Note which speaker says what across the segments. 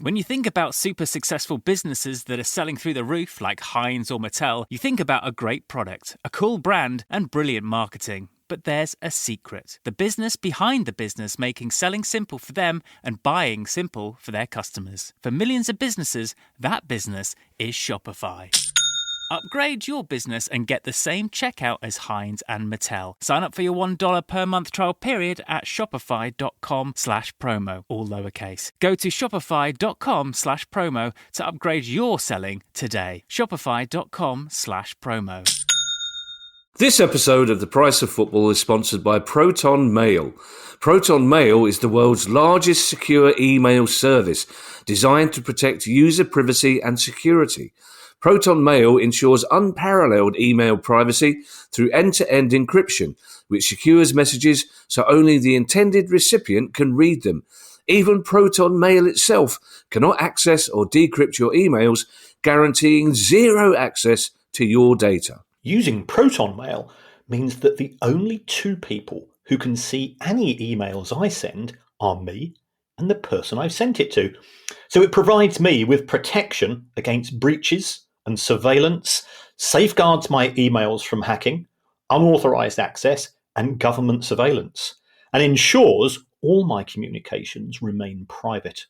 Speaker 1: When you think about super successful businesses that are selling through the roof like Heinz or Mattel, you think about a great product, a cool brand, and brilliant marketing. But there's a secret. The business behind the business making selling simple for them and buying simple for their customers. For millions of businesses, that business is Shopify. Upgrade your business and get the same checkout as Heinz and Mattel. Sign up for your $1 per month trial period at shopify.com/promo, all lowercase. Go to shopify.com/promo to upgrade your selling today. Shopify.com/promo.
Speaker 2: This episode of The Price of Football is sponsored by Proton Mail. Proton Mail is the world's largest secure email service designed to protect user privacy and security. Proton Mail ensures unparalleled email privacy through end-to-end encryption, which secures messages so only the intended recipient can read them. Even Proton Mail itself cannot access or decrypt your emails, guaranteeing zero access to your data.
Speaker 3: Using Proton Mail means that the only two people who can see any emails I send are me and the person I've sent it to. So it provides me with protection against breaches and surveillance, safeguards my emails from hacking, unauthorized access, and government surveillance, and ensures all my communications remain private.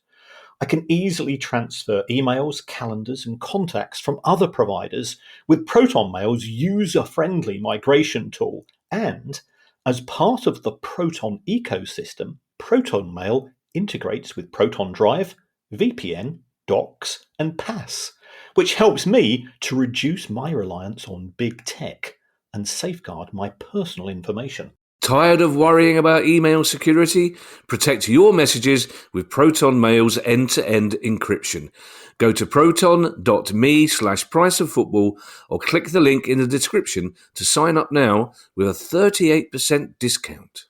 Speaker 3: I can easily transfer emails, calendars, and contacts from other providers with Proton Mail's user-friendly migration tool. And as part of the Proton ecosystem, Proton Mail integrates with Proton Drive, VPN, Docs, and Pass, which helps me to reduce my reliance on big tech and safeguard my personal information.
Speaker 2: Tired of worrying about email security? Protect your messages with Proton Mail's end-to-end encryption. Go to proton.me/priceoffootball or click the link in the description to sign up now with a 38% discount.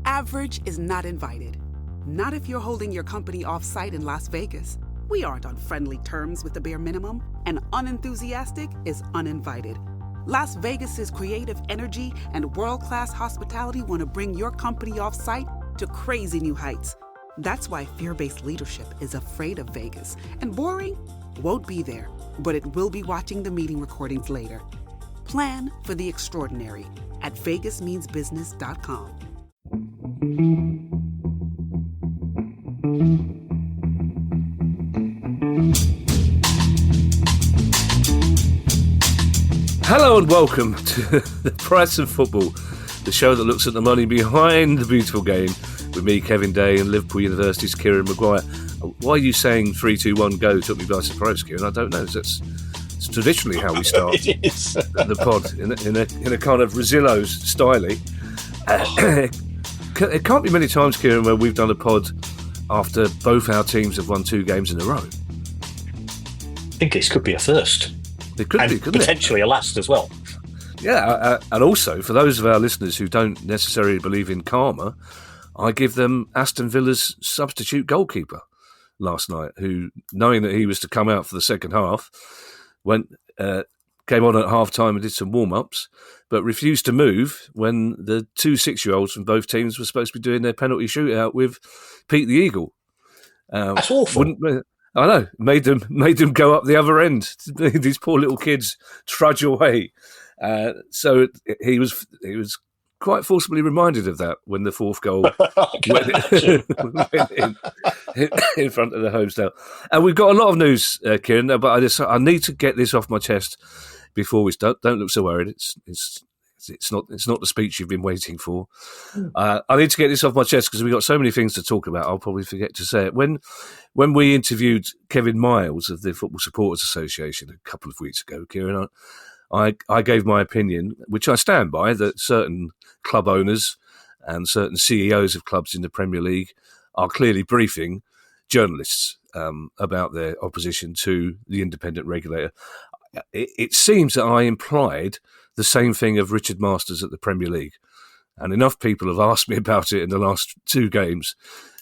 Speaker 4: Average is not invited. Not if you're holding your company off-site in Las Vegas. We aren't on friendly terms with the bare minimum, and unenthusiastic is uninvited. Las Vegas's creative energy and world-class hospitality want to bring your company off-site to crazy new heights. That's why fear-based leadership is afraid of Vegas. And boring? Won't be there, but it will be watching the meeting recordings later. Plan for the extraordinary at vegasmeansbusiness.com.
Speaker 2: Hello and welcome to The Price of Football, the show that looks at the money behind the beautiful game, with me, Kevin Day, and Liverpool University's Kieran Maguire. Why are you saying 3, 2, 1, go? Took me by surprise, Kieran. I don't know. It's traditionally how we start the pod, in a kind of Rosillo's style. It can't be many times, Kieran, where we've done a pod after both our teams have won 2 games in a row.
Speaker 3: I think this could be a first.
Speaker 2: It could be, couldn't
Speaker 3: potentially
Speaker 2: it?
Speaker 3: a last as well.
Speaker 2: Yeah, and also, for those of our listeners who don't necessarily believe in karma, I give them Aston Villa's substitute goalkeeper last night, who, knowing that he was to come out for the second half, came on at half-time and did some warm-ups, but refused to move when the 2 6-year-olds from both teams were supposed to be doing their penalty shootout with Pete the Eagle.
Speaker 3: That's awful.
Speaker 2: I know, made them go up the other end. These poor little kids trudge away. So he was quite forcibly reminded of that when the fourth goal went in front of the home stand. And we've got a lot of news, Kieran, but I need to get this off my chest before we start. Don't look so worried. It's not the speech you've been waiting for. I need to get this off my chest because we've got so many things to talk about. I'll probably forget to say it. When we interviewed Kevin Miles of the Football Supporters Association a couple of weeks ago, Kieran, I gave my opinion, which I stand by, that certain club owners and certain CEOs of clubs in the Premier League are clearly briefing journalists about their opposition to the independent regulator. It seems that I implied the same thing of Richard Masters at the Premier League. And enough people have asked me about it in the last 2 games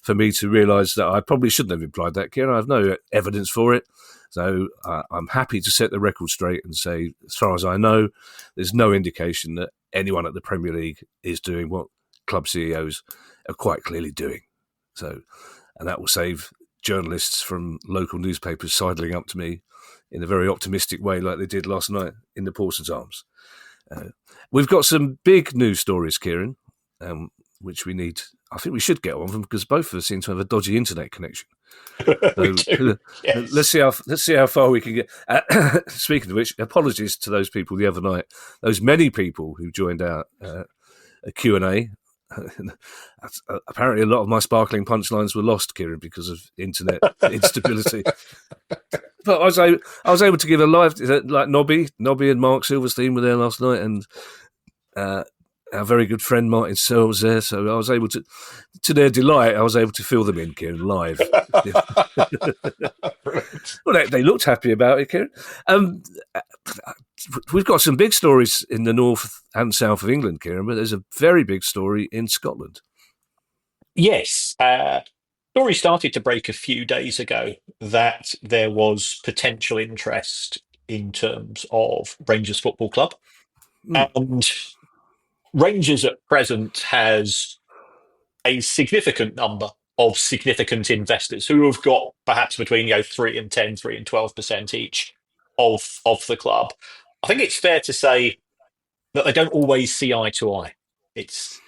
Speaker 2: for me to realise that I probably shouldn't have implied that, Kieran. I have no evidence for it. So I'm happy to set the record straight and say, as far as I know, there's no indication that anyone at the Premier League is doing what club CEOs are quite clearly doing. So, and that will save journalists from local newspapers sidling up to me in a very optimistic way, like they did last night in the Parsons Arms. We've got some big news stories, Kieran, which we need. I think we should get on them because both of us seem to have a dodgy internet connection.
Speaker 3: We do. Yes.
Speaker 2: Let's see how far we can get. Speaking of which, apologies to those people the other night, those many people who joined our a Q&A. Apparently, a lot of my sparkling punchlines were lost, Kieran, because of internet instability. But I was able to give a live, like Nobby and Mark Silverstein were there last night, and our very good friend Martin Searle was there. So I was able to their delight, I was able to fill them in, Kieran, live. Well, they looked happy about it, Kieran. We've got some big stories in the north and south of England, Kieran, but there's a very big story in Scotland.
Speaker 3: Yes. Story started to break a few days ago that there was potential interest in terms of Rangers Football Club. And Rangers at present has a significant number of significant investors who have got perhaps between 3 and 10, 3 and 12% each of the club. I think it's fair to say that they don't always see eye to eye. It's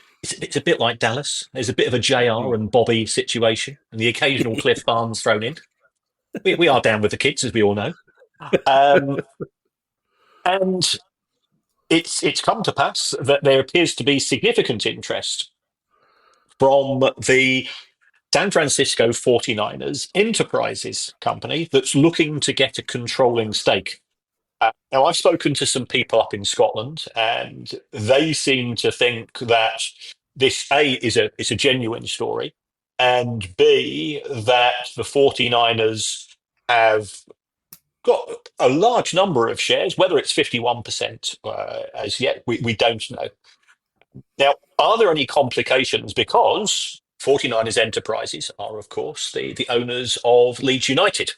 Speaker 3: a bit like Dallas. There's a bit of a JR and Bobby situation, and the occasional Cliff Barnes thrown in. We are down with the kids, as we all know. And it's come to pass that there appears to be significant interest from the San Francisco 49ers Enterprises company that's looking to get a controlling stake. Now, I've spoken to some people up in Scotland, and they seem to think that this, A, is a genuine story, and B, that the 49ers have got a large number of shares, whether it's 51% as yet, we don't know. Now, are there any complications? Because 49ers Enterprises are, of course, the owners of Leeds United,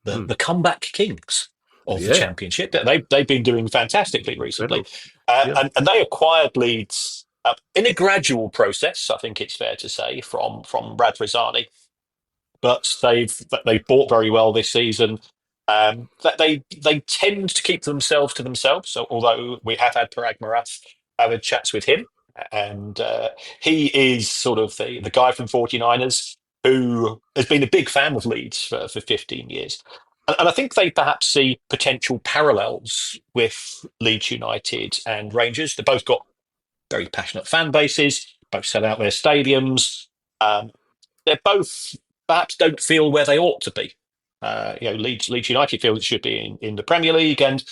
Speaker 3: the comeback kings of the Championship. They've been doing fantastically recently. And they acquired Leeds in a gradual process, I think it's fair to say, from Radrizzani. But they've bought very well this season. That they tend to keep themselves to themselves. So although we have had Parag Marath, I've had chats with him, and he is sort of the guy from 49ers who has been a big fan of Leeds for 15 years. And I think they perhaps see potential parallels with Leeds United and Rangers. They've both got very passionate fan bases, both sell out their stadiums. They both perhaps don't feel where they ought to be. Leeds United feel it should be in the Premier League, and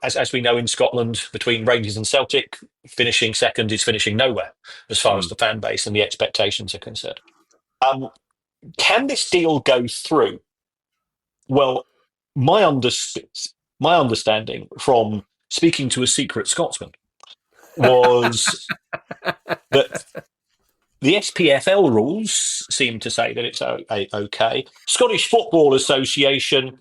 Speaker 3: as we know in Scotland, between Rangers and Celtic, finishing second is finishing nowhere as far as the fan base and the expectations are concerned. Can this deal go through? Well, my understanding from speaking to a secret Scotsman was that the SPFL rules seem to say that it's okay. Scottish Football Association,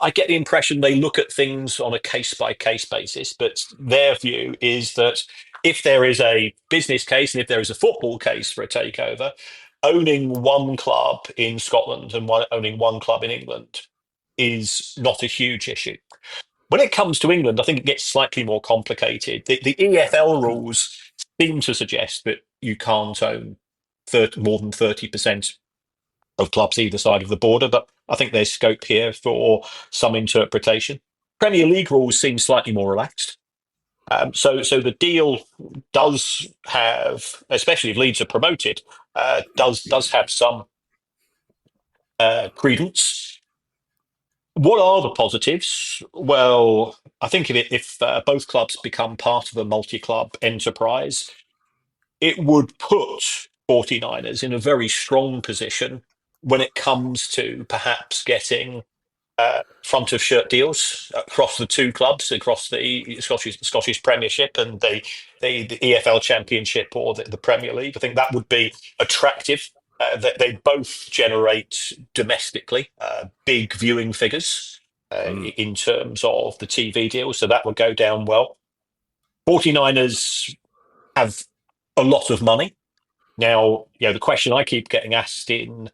Speaker 3: I get the impression they look at things on a case-by-case basis, but their view is that if there is a business case and if there is a football case for a takeover, owning one club in Scotland and owning one club in England is not a huge issue. When it comes to England, I think it gets slightly more complicated. The EFL rules seem to suggest that you can't own more than 30% of clubs either side of the border, but I think there's scope here for some interpretation. Premier League rules seem slightly more relaxed. So the deal does have, especially if Leeds are promoted, does have some credence. What are the positives? Well, I think if both clubs become part of a multi-club enterprise, it would put 49ers in a very strong position when it comes to perhaps getting front of shirt deals across the two clubs, across the Scottish Premiership and the EFL Championship or the Premier League. I think that would be attractive. They both generate domestically big viewing figures in terms of the TV deal, so that would go down well. 49ers have a lot of money. Now, the question I keep getting asked in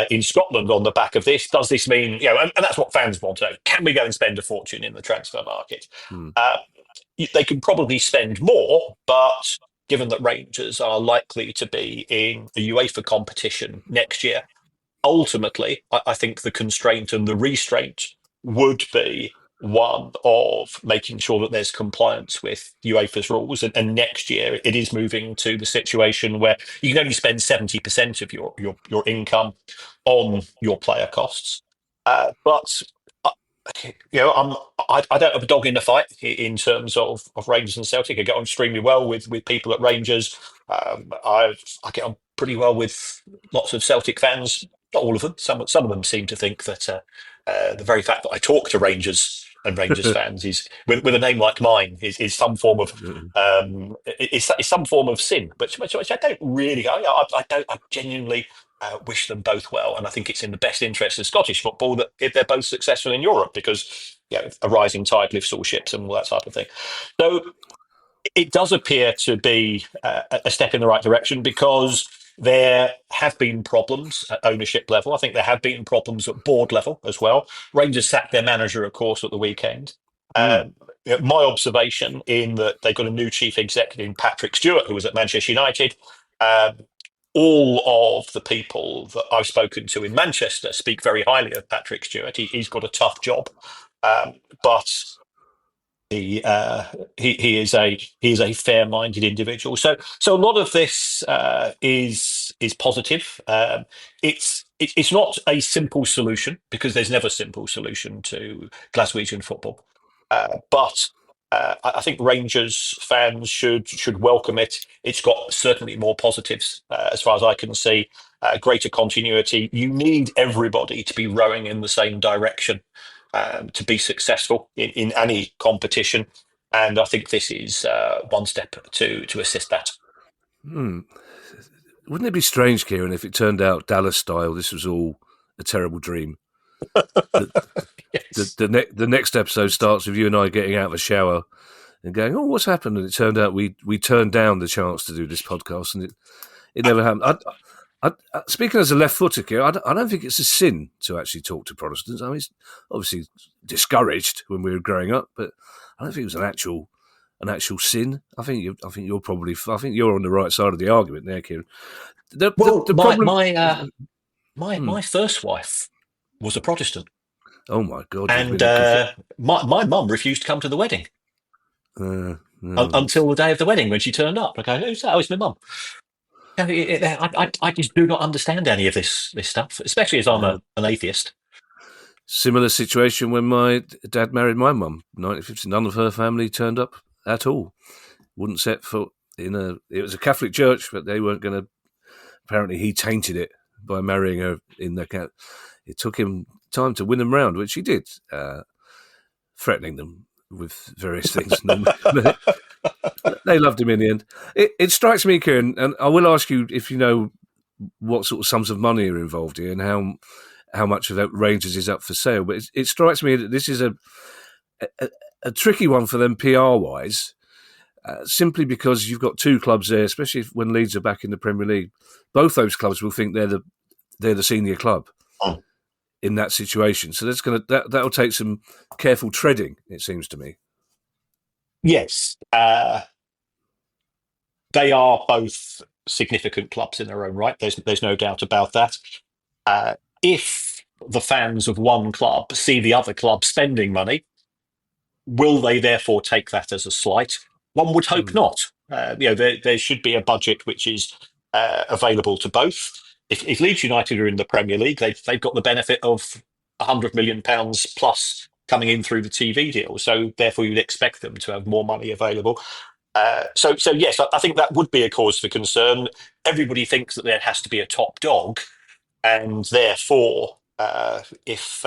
Speaker 3: in Scotland on the back of this. Does this mean, and that's what fans want to know, can we go and spend a fortune in the transfer market? They can probably spend more, but given that Rangers are likely to be in a UEFA competition next year, ultimately, I think the constraint and the restraint would be one of making sure that there's compliance with UEFA's rules. And next year, it is moving to the situation where you can only spend 70% of your income on your player costs. But I don't have a dog in the fight in terms of Rangers and Celtic. I get on extremely well with people at Rangers. I get on pretty well with lots of Celtic fans. Not all of them. Some of them seem to think that the very fact that I talk to Rangers and Rangers fans is with a name like mine is some form of is some form of sin, which I don't really. I genuinely wish them both well, and I think it's in the best interest of Scottish football that if they're both successful in Europe, because a rising tide lifts all ships and all that type of thing. So it does appear to be a step in the right direction, because there have been problems at ownership level. I think there have been problems at board level as well. Rangers sacked their manager, of course, at the weekend. My observation in that they've got a new chief executive in Patrick Stewart, who was at Manchester United. All of the people that I've spoken to in Manchester speak very highly of Patrick Stewart. He's got a tough job, but he is a fair-minded individual. So a lot of this is positive. It's not a simple solution, because there's never a simple solution to Glaswegian football. But I think Rangers fans should welcome it. It's got certainly more positives as far as I can see. Greater continuity. You need everybody to be rowing in the same direction to be successful in any competition, and I think this is one step to assist that.
Speaker 2: Wouldn't it be strange, Kieran, if it turned out Dallas style, this was all a terrible dream?
Speaker 3: Yes.
Speaker 2: The next episode starts with you and I getting out of a shower and going, "Oh, what's happened?" And it turned out we turned down the chance to do this podcast, and it never happened. Speaking as a left footer, Kieran, I don't think it's a sin to actually talk to Protestants. I mean, it's obviously discouraged when we were growing up, but I don't think it was an actual sin. I think you're on the right side of the argument there, Kieran.
Speaker 3: My first wife was a Protestant.
Speaker 2: Oh my God!
Speaker 3: And my mum refused to come to the wedding until the day of the wedding, when she turned up. I go, "Who's that?" "Oh, it's my mum." I just do not understand any of this stuff, especially as I'm an atheist.
Speaker 2: Similar situation when my dad married my mum. 1950, none of her family turned up at all. Wouldn't set foot in it was a Catholic church, but they weren't going to. Apparently, he tainted it by marrying her in the. It took him time to win them round, which he did, threatening them with various things. They loved him in the end. It strikes me, Kieran, and I will ask you if you know what sort of sums of money are involved here and how much of that Rangers is up for sale. But it strikes me that this is a tricky one for them PR-wise, simply because you've got two clubs there, especially when Leeds are back in the Premier League. Both those clubs will think they're the senior club in that situation. So that'll take some careful treading, it seems to me.
Speaker 3: Yes. They are both significant clubs in their own right. There's no doubt about that. If the fans of one club see the other club spending money, will they therefore take that as a slight? One would hope not. There should be a budget which is available to both. If Leeds United are in the Premier League, they've got the benefit of £100 million plus coming in through the TV deal. So therefore, you'd expect them to have more money available. So yes, I think that would be a cause for concern. Everybody thinks that there has to be a top dog, and therefore, if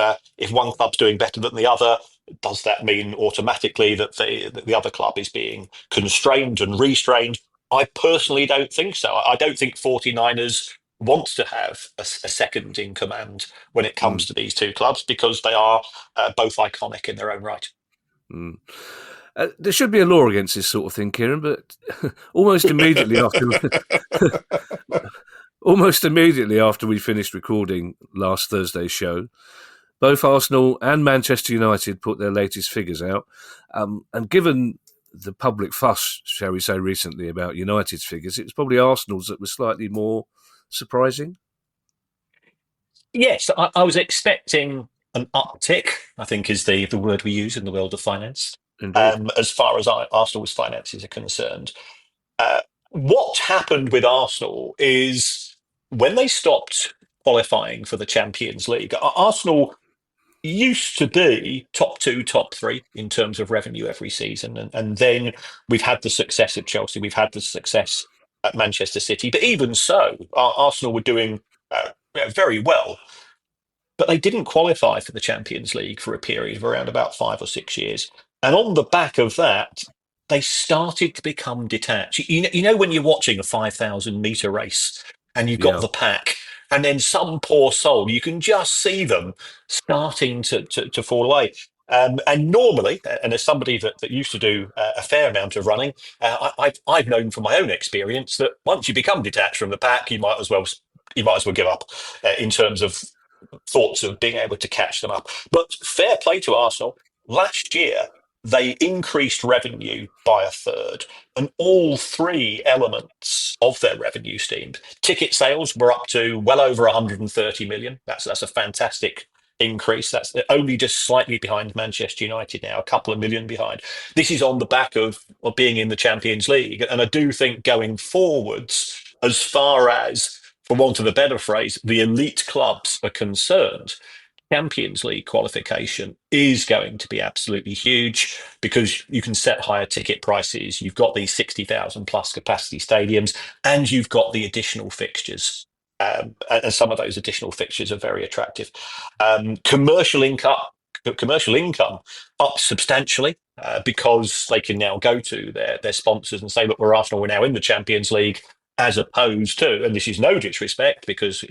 Speaker 3: one club's doing better than the other, does that mean automatically that the other club is being constrained and restrained? I personally don't think so. I don't think 49ers want to have a second in command when it comes to these two clubs, because they are both iconic in their own right.
Speaker 2: There should be a law against this sort of thing, Kieran, but almost immediately after Almost immediately after we finished recording last Thursday's show, both Arsenal and Manchester United put their latest figures out. And given the public fuss, shall we say, recently about United's figures, it was probably Arsenal's that was slightly more surprising.
Speaker 3: Yes, I was expecting an uptick, I think is the word we use in the world of finance,
Speaker 2: Indeed.
Speaker 3: as far as Arsenal's finances are concerned. What happened with Arsenal is when they stopped qualifying for the Champions League, Arsenal used to be top two, top three in terms of revenue every season. And then we've had the success at Chelsea, we've had the success at Manchester City. But even so, Arsenal were doing very well. But they didn't qualify for the Champions League for a period of around about 5 or 6 years. And on the back of that, they started to become detached. You know when you're watching a 5,000 meter race and you've got
Speaker 2: Yeah.
Speaker 3: the pack, and then some poor soul, you can just see them starting to fall away. And normally, and as somebody that used to do a fair amount of running, I've known from my own experience that once you become detached from the pack, you might as well give up in terms of thoughts of being able to catch them up. But fair play to Arsenal. Last year, they increased revenue by a third, and all three elements of their revenue stream. Ticket sales were up to well over 130 million. That's a fantastic increase. That's only just slightly behind Manchester United now, a couple of million behind. This is on the back of being in the Champions League. And I do think going forwards, as far as, for want of a better phrase, the elite clubs are concerned, Champions League qualification is going to be absolutely huge because you can set higher ticket prices. You've got these 60,000 plus capacity stadiums, and you've got the additional fixtures. And some of those additional fixtures are very attractive. Commercial income up substantially because they can now go to their sponsors and say, look, we're Arsenal, we're now in the Champions League, as opposed to, and this is no disrespect because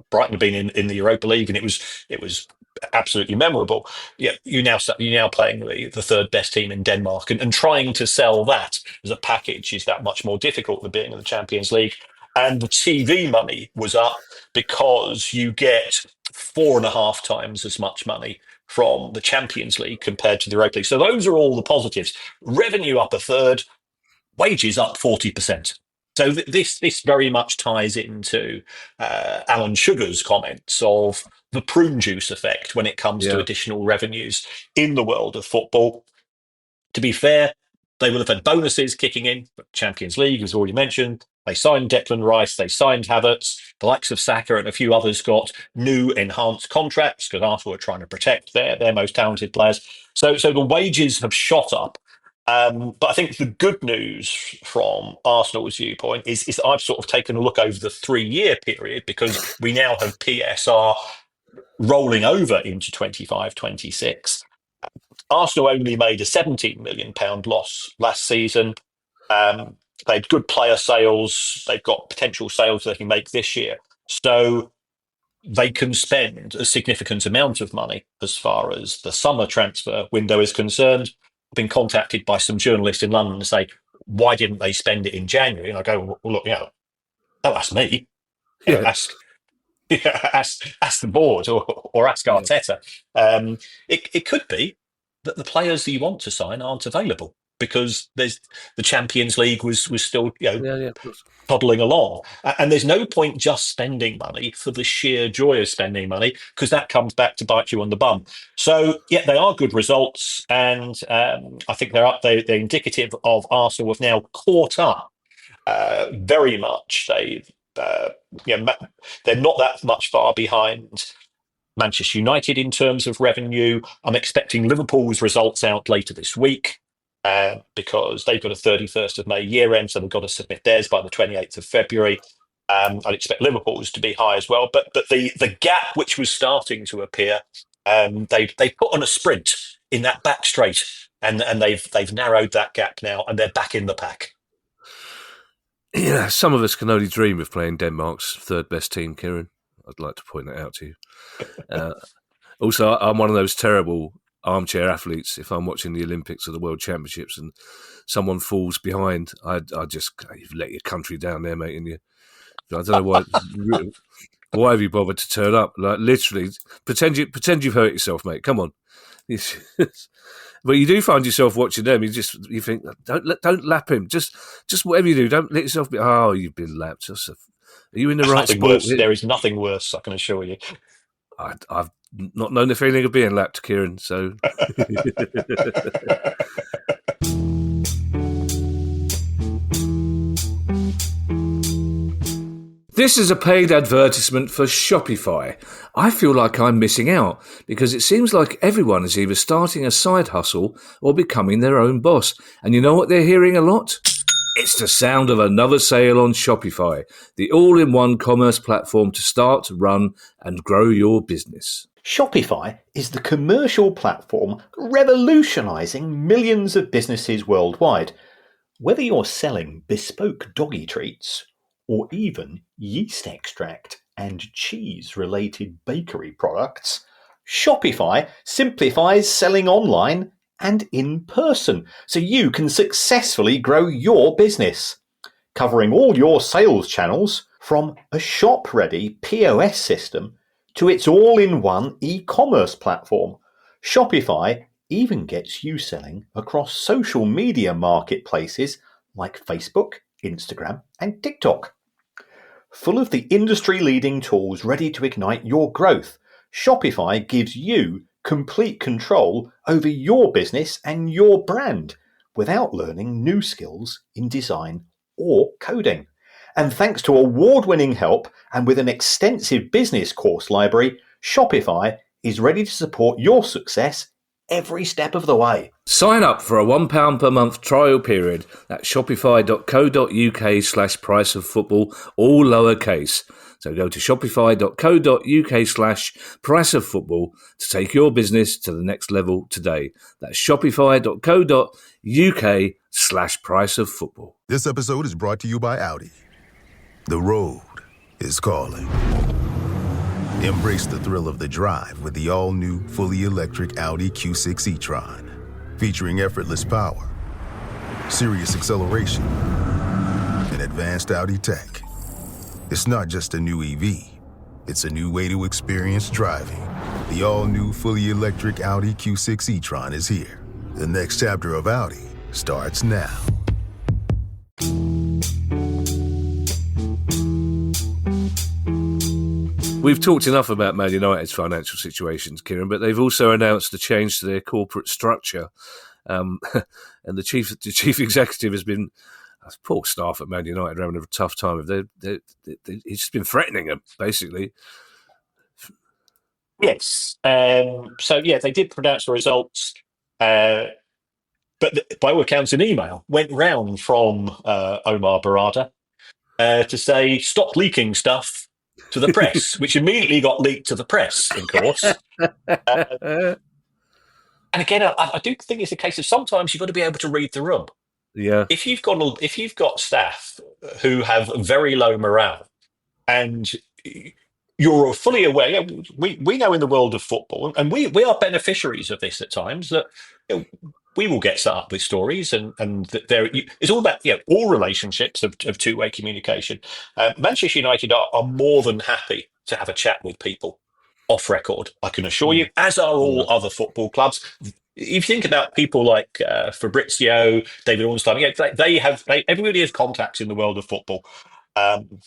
Speaker 3: Brighton have been in the Europa League, and it was absolutely memorable. Yeah, you're now playing the third best team in Denmark, and trying to sell that as a package is that much more difficult than being in the Champions League. And the TV money was up because you get 4.5 times as much money from the Champions League compared to the Europa League. So those are all the positives. Revenue up a third, wages up 40%. So this very much ties into Alan Sugar's comments of the prune juice effect when it comes to additional revenues in the world of football. To be fair, they will have had bonuses kicking in. But Champions League, as already mentioned, they signed Declan Rice, they signed Havertz, the likes of Saka and a few others got new enhanced contracts because Arsenal are trying to protect their most talented players. So the wages have shot up. But I think the good news from Arsenal's viewpoint is I've sort of taken a look over the 3-year period because we now have PSR rolling over into 25-26. Arsenal only made a £17 million loss last season. They had good player sales. They've got potential sales they can make this year. So they can spend a significant amount of money as far as the summer transfer window is concerned. I've been contacted by some journalists in London to say, why didn't they spend it in January? And I go, well, look, don't ask me. Ask the board or ask Arteta. It could be that the players that you want to sign aren't available because the Champions League was still toddling along, and there's no point just spending money for the sheer joy of spending money because that comes back to bite you on the bum. So they are good results, and I think they're indicative of Arsenal have now caught up very much. They're not that much far behind Manchester United in terms of revenue. I'm expecting Liverpool's results out later this week because they've got a 31st of May year end, so they've got to submit theirs by the 28th of February. I'd expect Liverpool's to be high as well. But the gap which was starting to appear, they put on a sprint in that back straight, and they've narrowed that gap now, and they're back in the pack.
Speaker 2: Yeah, some of us can only dream of playing Denmark's third best team, Kieran. I'd like to point that out to you. Also, I'm one of those terrible armchair athletes. If I'm watching the Olympics or the World Championships and someone falls behind, I just, you've let your country down there, mate, and you I don't know why. Why have you bothered to turn up? Like literally, pretend you've hurt yourself, mate. Come on. But you do find yourself watching them. You think don't lap him. Just whatever you do, don't let yourself be. Oh, you've been lapped. Are you in the right sport?
Speaker 5: Worse. There is nothing worse, I can assure you.
Speaker 2: I've not known the feeling of being lapped, Kieran. So. This is a paid advertisement for Shopify. I feel like I'm missing out because it seems like everyone is either starting a side hustle or becoming their own boss. And you know what they're hearing a lot? It's the sound of another sale on Shopify, the all-in-one commerce platform to start, run, and grow your business.
Speaker 3: Shopify is the commercial platform revolutionising millions of businesses worldwide. Whether you're selling bespoke doggy treats or even yeast extract and cheese-related bakery products, Shopify simplifies selling online and in person so you can successfully grow your business. Covering all your sales channels, from a shop-ready POS system to its all-in-one e-commerce platform, Shopify even gets you selling across social media marketplaces like Facebook, Instagram, and TikTok. Full of the industry-leading tools ready to ignite your growth, Shopify gives you complete control over your business and your brand without learning new skills in design or coding. And thanks to award-winning help and with an extensive business course library, Shopify is ready to support your success every step of the way.
Speaker 2: Sign up for a £1 per month trial period at shopify.co.uk/priceoffootball, all lowercase. So go to shopify.co.uk/priceoffootball to take your business to the next level today. That's shopify.co.uk/priceoffootball.
Speaker 6: This episode is brought to you by Audi. The road is calling. Embrace the thrill of the drive with the all-new, fully electric Audi Q6 e-tron. Featuring effortless power, serious acceleration, and advanced Audi tech. It's not just a new EV, it's a new way to experience driving. The all-new, fully electric Audi Q6 e-tron is here. The next chapter of Audi starts now.
Speaker 2: We've talked enough about Man United's financial situations, Kieran, but they've also announced a change to their corporate structure. And the chief executive has been, poor staff at Man United are having a tough time. He's just been threatening them, basically.
Speaker 5: Yes. They did pronounce the results, but by all accounts, an email went round from Omar Barada to say, stop leaking stuff to the press, which immediately got leaked to the press, of course. And again, I do think it's a case of sometimes you've got to be able to read the room.
Speaker 2: Yeah.
Speaker 5: If you've got staff who have very low morale, and you're fully aware, we know in the world of football, and we are beneficiaries of this at times, that we will get set up with stories, and it's all about all relationships of two-way communication. Manchester United are more than happy to have a chat with people off record, I can assure you, as are all other football clubs. If you think about people like Fabrizio, David Ornstein, everybody has contacts in the world of football, and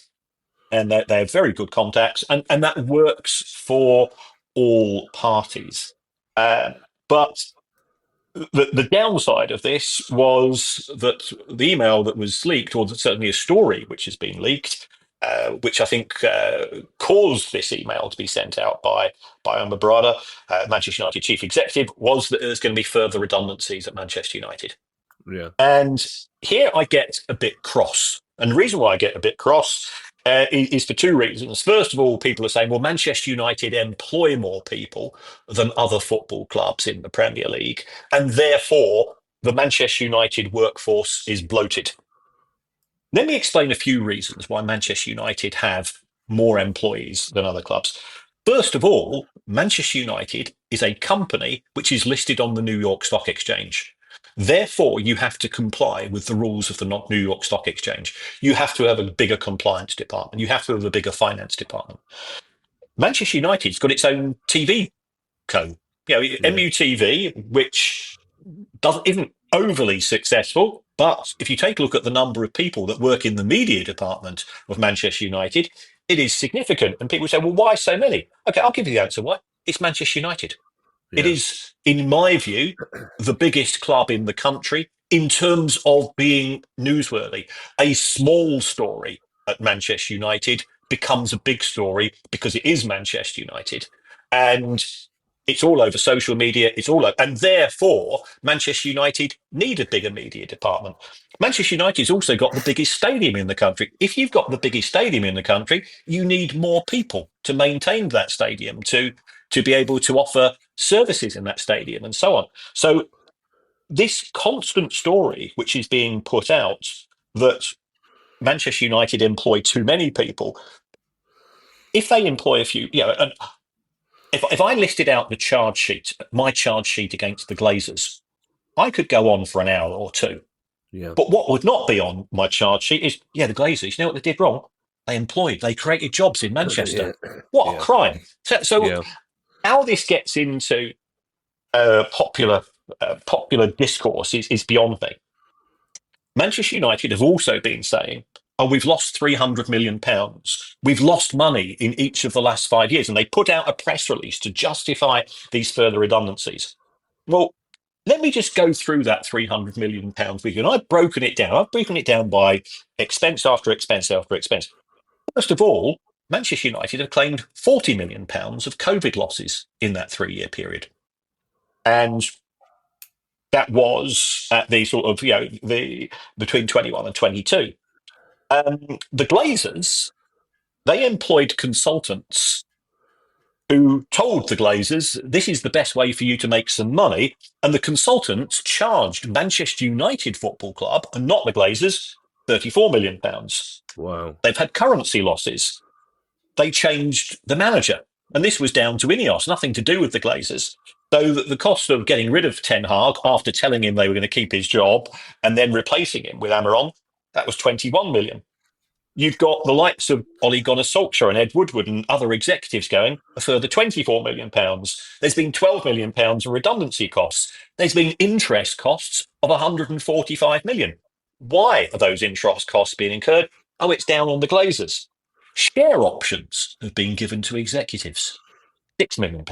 Speaker 5: they have very good contacts, and that works for all parties. But the downside of this was that the email that was leaked, or certainly a story which has been leaked, which I think caused this email to be sent out by Omar Barada, Manchester United chief executive, was that there's going to be further redundancies at Manchester United.
Speaker 2: Yeah.
Speaker 5: And here I get a bit cross. And the reason why I get a bit cross is for two reasons. First of all, people are saying, well, Manchester United employ more people than other football clubs in the Premier League, and therefore the Manchester United workforce is bloated. Let me explain a few reasons why Manchester United have more employees than other clubs. First of all, Manchester United is a company which is listed on the New York Stock Exchange. Therefore, you have to comply with the rules of the New York Stock Exchange. You have to have a bigger compliance department. You have to have a bigger finance department. Manchester United's got its own TV co. MUTV, which isn't overly successful, but if you take a look at the number of people that work in the media department of Manchester United, it is significant. And people say, well, why so many? Okay, I'll give you the answer why. It's Manchester United. Yeah. It is, in my view, the biggest club in the country in terms of being newsworthy. A small story at Manchester United becomes a big story because it is Manchester United. And it's all over social media. It's all over. And therefore, Manchester United need a bigger media department. Manchester United's also got the biggest stadium in the country. If you've got the biggest stadium in the country, you need more people to maintain that stadium, to be able to offer services in that stadium and so on. So this constant story, which is being put out, that Manchester United employ too many people, if they employ a few, and if I listed out the charge sheet, my charge sheet against the Glazers, I could go on for an hour or two.
Speaker 2: Yeah.
Speaker 5: But what would not be on my charge sheet is, the Glazers, you know what they did wrong? They created jobs in Manchester. What a crime. So how this gets into popular discourse is beyond me. Manchester United have also been saying, we've lost £300 million. We've lost money in each of the last 5 years. And they put out a press release to justify these further redundancies. Well, let me just go through that £300 million figure. And I've broken it down. I've broken it down by expense after expense after expense. First of all, Manchester United have claimed £40 million of COVID losses in that 3-year period. And that was at the sort of, the between 21 and 22. The Glazers, they employed consultants who told the Glazers, this is the best way for you to make some money. And the consultants charged Manchester United Football Club, and not the Glazers, £34 million.
Speaker 2: Wow.
Speaker 5: They've had currency losses. They changed the manager. And this was down to Ineos, nothing to do with the Glazers. So the cost of getting rid of Ten Hag after telling him they were going to keep his job and then replacing him with Amaron, that was 21 million. You've got the likes of Ole Gunnar Solskjaer and Ed Woodward and other executives going a further £24 million. There's been £12 million in redundancy costs. There's been interest costs of £145 million. Why are those interest costs being incurred? Oh, it's down on the Glazers. Share options have been given to executives. £6 million.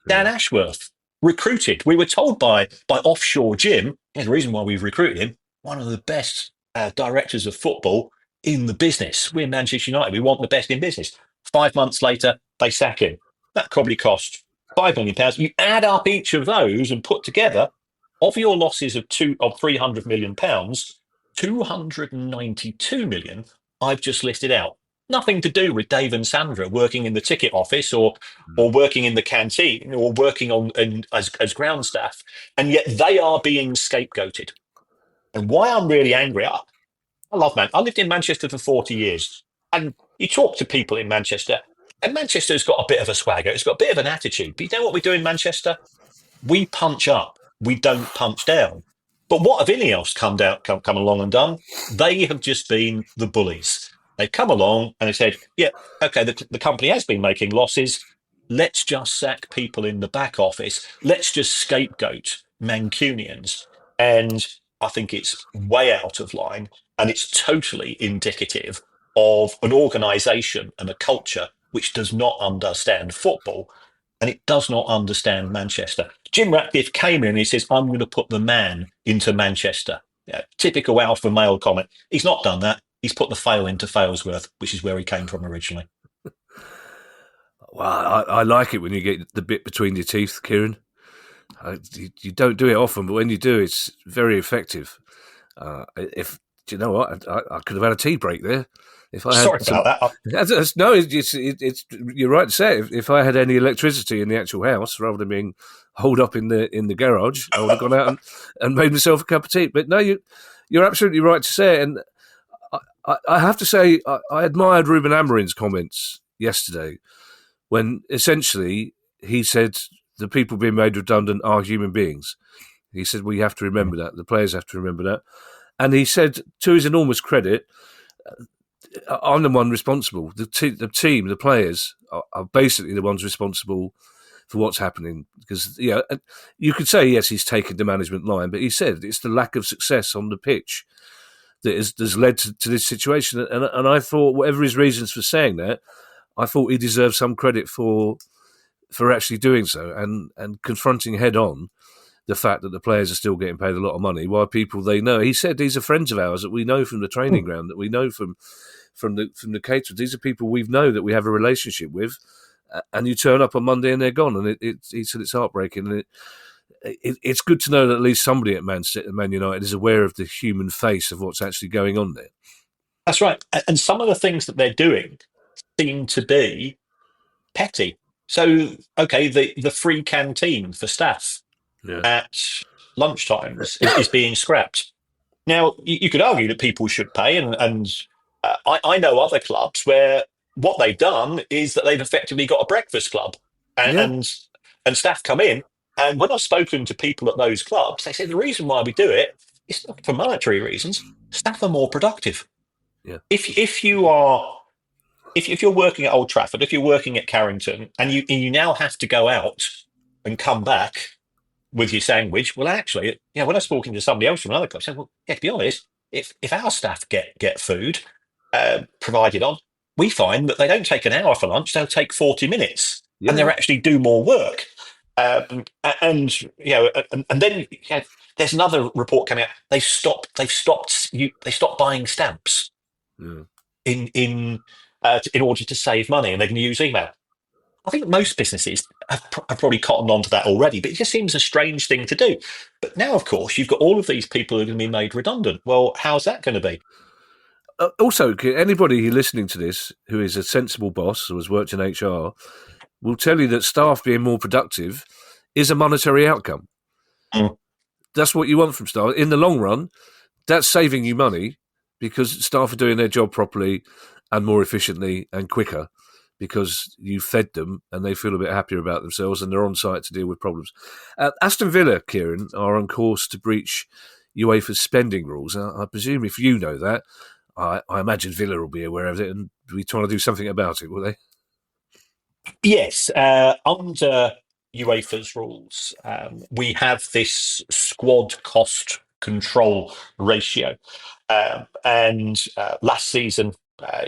Speaker 5: Dan Ashworth recruited. We were told by Offshore Jim, the reason why we've recruited him, one of the best directors of football in the business. We're Manchester United. We want the best in business. 5 months later, they sack him. That probably cost £5 million. You add up each of those and put together, of your losses of £300 million, 292 million I've just listed out. Nothing to do with Dave and Sandra working in the ticket office or working in the canteen or working as ground staff. And yet they are being scapegoated. And why I'm really angry, I lived in Manchester for 40 years. And you talk to people in Manchester, and Manchester's got a bit of a swagger. It's got a bit of an attitude. But you know what we do in Manchester? We punch up. We don't punch down. But what have Ineos come along and done? They have just been the bullies. They've come along and they said, the company has been making losses. Let's just sack people in the back office. Let's just scapegoat Mancunians. And I think it's way out of line, and it's totally indicative of an organisation and a culture which does not understand football, and it does not understand Manchester. Jim Ratcliffe came in and he says, I'm going to put the man into Manchester. Typical alpha male comment. He's not done that. He's put the fail into Failsworth, which is where he came from originally.
Speaker 2: Well, I like it when you get the bit between your teeth, Kieran. You don't do it often, but when you do, it's very effective. Do you know what? I could have had a tea break there. If I had
Speaker 5: Sorry about that.
Speaker 2: No, it's you're right to say it. If I had any electricity in the actual house, rather than being holed up in the garage, I would have gone out and made myself a cup of tea. But no, you're absolutely right to say it. And I have to say, I admired Ruben Amorim's comments yesterday when essentially he said the people being made redundant are human beings. He said, we have to remember that. The players have to remember that. And he said, to his enormous credit, I'm the one responsible. The team, the players are basically the ones responsible for what's happening. Because, you could say, yes, he's taken the management line, but he said it's the lack of success on the pitch that has led to this situation. And I thought, whatever his reasons for saying that, I thought he deserved some credit for actually doing so and confronting head on the fact that the players are still getting paid a lot of money, while people they know. He said these are friends of ours that we know from the training ground, that we know from the caterers. These are people we know that we have a relationship with, and you turn up on Monday and they're gone. And he said it's heartbreaking. And it's good to know that at least somebody at Man United is aware of the human face of what's actually going on there.
Speaker 5: That's right. And some of the things that they're doing seem to be petty. So, okay, the free canteen for staff at lunchtimes is being scrapped. Now, you could argue that people should pay, and I know other clubs where what they've done is that they've effectively got a breakfast club, and staff come in. And when I've spoken to people at those clubs, they say the reason why we do it is not for monetary reasons. Staff are more productive.
Speaker 2: Yeah.
Speaker 5: If you're working at Old Trafford, if you're working at Carrington, and you now have to go out and come back with your sandwich, well, actually, when I was talking to somebody else from another club, I said, well, to be honest, if our staff get food provided on, we find that they don't take an hour for lunch; they'll take 40 minutes, and they actually do more work. And then there's another report coming out. They stopped buying stamps in order to save money, and they're going to use email. I think most businesses have probably cottoned onto that already, but it just seems a strange thing to do. But now, of course, you've got all of these people who are going to be made redundant. Well, how's that going to be?
Speaker 2: Also, anybody listening to this who is a sensible boss or has worked in HR will tell you that staff being more productive is a monetary outcome. That's what you want from staff. In the long run, that's saving you money because staff are doing their job properly and more efficiently and quicker, because you fed them and they feel a bit happier about themselves and they're on site to deal with problems. Aston Villa, Kieran, are on course to breach UEFA's spending rules. I presume if you know that, I imagine Villa will be aware of it and be trying to do something about it, will they?
Speaker 5: Yes. Under UEFA's rules, we have this squad cost control ratio. And last season,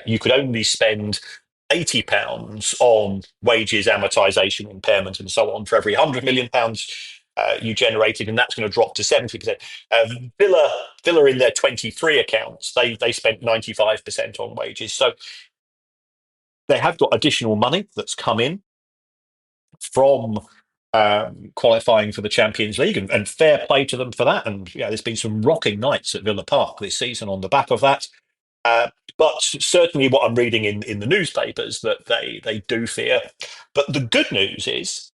Speaker 5: you could only spend £80 on wages, amortisation, impairment, and so on for every £100 million you generated, and that's going to drop to 70%. Villa in their 23 accounts, they spent 95% on wages. So they have got additional money that's come in from qualifying for the Champions League, and fair play to them for that. And there's been some rocking nights at Villa Park this season on the back of that. But certainly what I'm reading in the newspapers that they do fear. But the good news is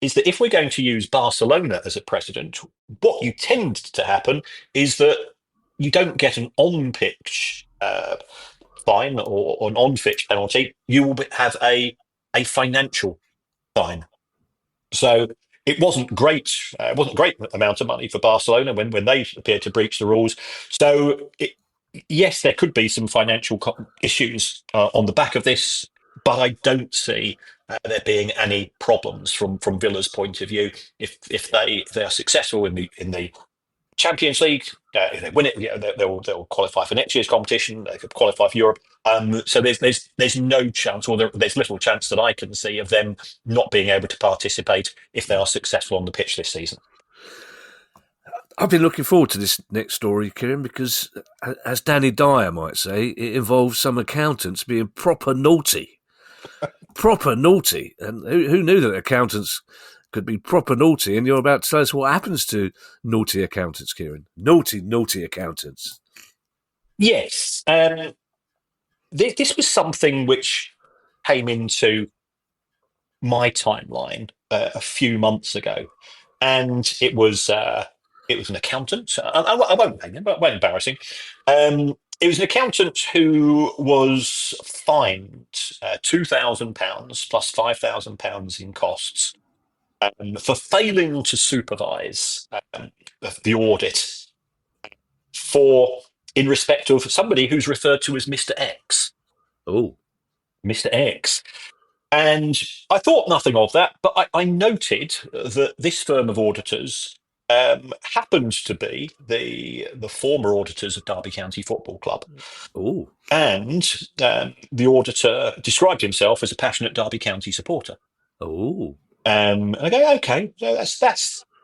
Speaker 5: that if we're going to use Barcelona as a precedent, what you tend to happen is that you don't get an on-pitch fine or an on-pitch penalty. You will have a financial fine. So it wasn't great. It wasn't a great amount of money for Barcelona when they appeared to breach the rules. So yes, there could be some financial issues on the back of this, but I don't see there being any problems from Villa's point of view. If they are successful in the Champions League, if they win it, they'll qualify for next year's competition. They could qualify for Europe. So there's no chance, or there's little chance that I can see of them not being able to participate if they are successful on the pitch this season.
Speaker 2: I've been looking forward to this next story, Kieran, because, as Danny Dyer might say, it involves some accountants being proper naughty. Proper naughty. And who knew that accountants could be proper naughty? And you're about to tell us what happens to naughty accountants, Kieran. Naughty accountants.
Speaker 5: Yes. This was something which came into my timeline a few months ago. And it was an accountant. I won't name him, but quite embarrassing. It was an accountant who was fined £2,000 plus £5,000 in costs for failing to supervise the audit for in respect of somebody who's referred to as Mr. X.
Speaker 2: Oh,
Speaker 5: Mr. X. And I thought nothing of that, but I noted that this firm of auditors happened to be the former auditors of Derby County Football Club.
Speaker 2: oh,
Speaker 5: And the auditor described himself as a passionate Derby County supporter.
Speaker 2: oh.
Speaker 5: And I go, okay, so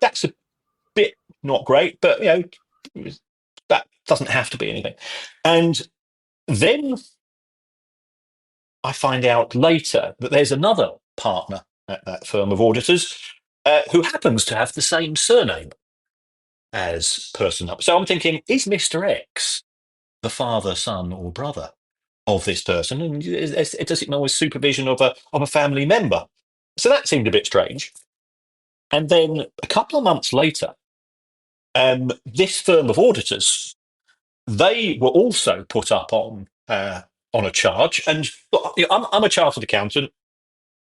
Speaker 5: that's a bit not great, but that doesn't have to be anything. And then I find out later that there's another partner at that firm of auditors who happens to have the same surname as person up. So I'm thinking, is Mr. X the father, son, or brother of this person? And does it know with supervision of a family member? So that seemed a bit strange. And then a couple of months later, this firm of auditors, they were also put up on a charge. And look, I'm a chartered accountant.